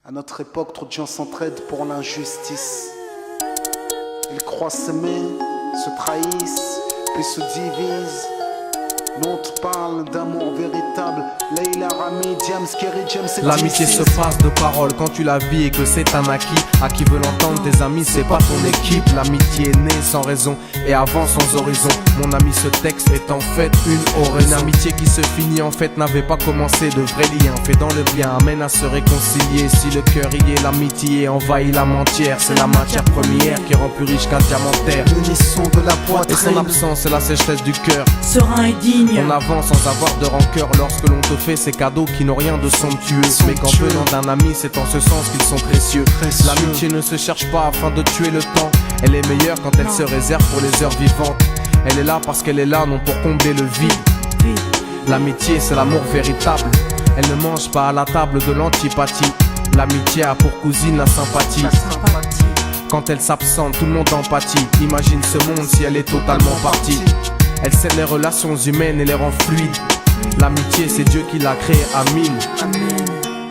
À notre époque, trop de gens s'entraident pour l'injustice. Ils croient s'aimer, se trahissent, puis se divisent. Nous on te parle d'amour véritable. Leila, Rami, Diams, Kerry, James et L'amitié se passe de paroles quand tu la vis et que c'est un acquis. À qui veut l'entendre, tes amis, c'est pas ton équipe. L'amitié est née sans raison et avance sans horizon. Mon ami, ce texte est en fait une oraison. Une amitié qui se finit en fait n'avait pas commencé. De vrais liens faits dans le bien amènent à se réconcilier. Si le cœur y est, l'amitié envahit l'âme entière. C'est la matière première qui rend plus riche qu'un diamantaire. L'unisson de la Et poitrine. son absence, c'est la sécheresse du cœur. Serein et digne. On avance sans avoir de rancœur lorsque l'on te fait ces cadeaux qui n'ont rien de somptueux. Mais qu'en venant d'un ami, c'est en ce sens qu'ils sont précieux. L'amitié ne se cherche pas afin de tuer le temps. Elle est meilleure quand elle se réserve pour les heures vivantes. Elle est là parce qu'elle est là, non pour combler le vide. L'amitié, c'est l'amour véritable. Elle ne mange pas à la table de l'antipathie. L'amitié a pour cousine la sympathie. Quand elle s'absente, tout le monde empathie. Imagine ce monde si elle est totalement partie. Elle scelle les relations humaines et les rend fluides. L'amitié, c'est Dieu qui l'a créée, Amin.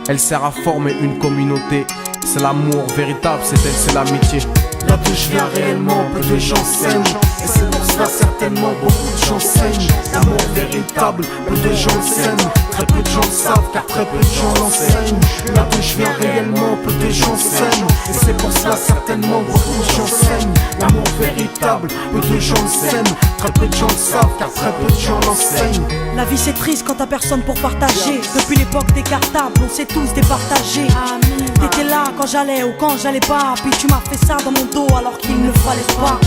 Elle sert à former une communauté. C'est l'amour véritable, c'est elle, c'est l'amitié. Là d'où je viens réellement, peu de gens s'aiment. Et c'est pour cela certainement beaucoup de gens saignent. L'amour véritable, peu de gens s'aiment. Très peu de gens le savent car très peu de gens l'enseignent. Là d'où je viens réellement, peu de gens s'aiment. Et c'est pour cela certainement beaucoup de gens saignent. L'amour véritable, peu de gens le s'aiment. Très peu de gens le savent car très peu de gens l'enseignent. La vie c'est triste quand t'as personne pour partager. Depuis l'époque des cartables, on s'est tous départagés. T'étais là quand j'allais ou quand j'allais pas. Puis tu m'as fait ça dans mon dos alors qu'il ne fallait pas.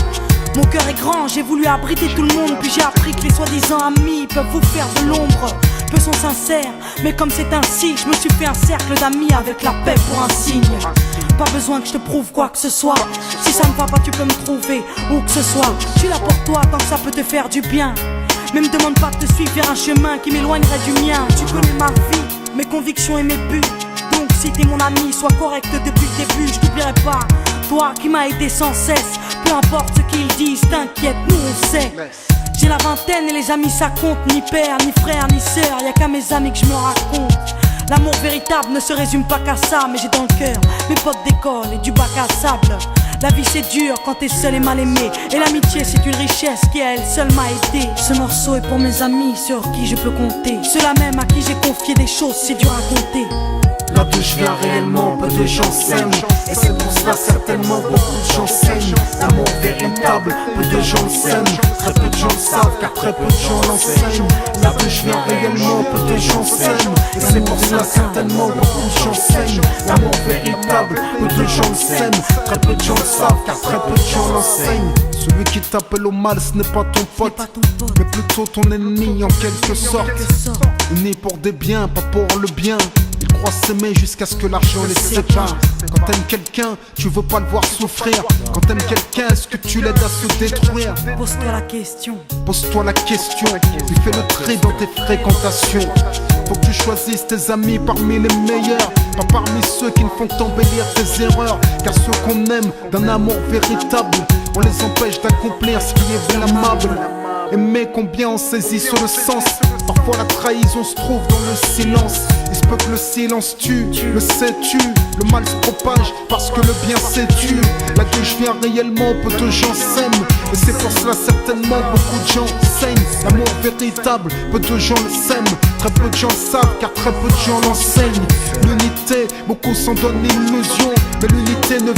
Mon cœur est grand, j'ai voulu abriter tout le monde. Puis j'ai appris que les soi-disant amis peuvent vous faire de l'ombre. Peu sont sincères, mais comme c'est ainsi, je me suis fait un cercle d'amis avec la paix pour un signe. Pas besoin que je te prouve quoi que ce soit. Si ça ne va pas, tu peux me trouver où que ce soit. Je suis là pour toi tant que ça peut te faire du bien. Mais me demande pas de te suivre vers un chemin qui m'éloignerait du mien. Tu connais ma vie, mes convictions et mes buts. Donc si t'es mon ami, sois correct depuis le début. Je t'oublierai pas, toi qui m'as aidé sans cesse. Peu importe ce qu'ils disent, t'inquiète, nous on sait. J'ai la vingtaine et les amis ça compte. Ni père, ni frère, ni sœur, y'a qu'à mes amis que je me raconte. L'amour véritable ne se résume pas qu'à ça. Mais j'ai dans le cœur mes potes d'école et du bac à sable. La vie c'est dur quand t'es seul et mal aimé. Et l'amitié c'est une richesse qui à elle seule m'a aidé. Ce morceau est pour mes amis sur qui je peux compter. Ceux-là même à qui j'ai confié des choses c'est dur à compter. Là d'où je viens réellement, peu de gens s'aiment. Et c'est pour cela certainement beaucoup de gens saignent. L'amour véritable, peu de gens le s'aiment. Très peu de gens le savent car très peu de gens l'enseignent. Là d'où je viens réellement, peu de gens s'aiment. Et c'est pour cela certainement beaucoup de gens saignent. L'amour véritable, peu de gens le s'aiment. Très peu de gens le savent car très peu de gens l'enseignent. Celui qui t'appelle au mal ce n'est pas ton pote, mais plutôt ton ennemi en quelque sorte. Unis pour des biens, pas pour le bien. Ils croient s'aimer jusqu'à ce que l'argent les sépare. Quand t'aimes quelqu'un, tu veux pas le voir souffrir. Quand t'aimes quelqu'un, est-ce que tu l'aides à se détruire? Pose-toi la question. Pose-toi la question, puis fais le tri dans tes fréquentations. Faut que tu choisisses tes amis parmi les meilleurs, pas parmi ceux qui ne font qu'embellir tes erreurs. Car ceux qu'on aime d'un amour véritable, on les empêche d'accomplir ce qui est blâmable. Aimer combien on saisit sur le sens. Parfois la trahison se trouve dans le silence. Il se peut que le silence tue, le sais-tu. Le mal se propage parce que le bien s'étue. Là d'où je viens réellement, peu de gens s'aiment. Et c'est pour cela certainement beaucoup de gens saignent. L'amour véritable, peu de gens le s'aiment. Très peu de gens le savent car très peu de gens l'enseignent. L'unité, beaucoup s'en donnent l'illusion. Mais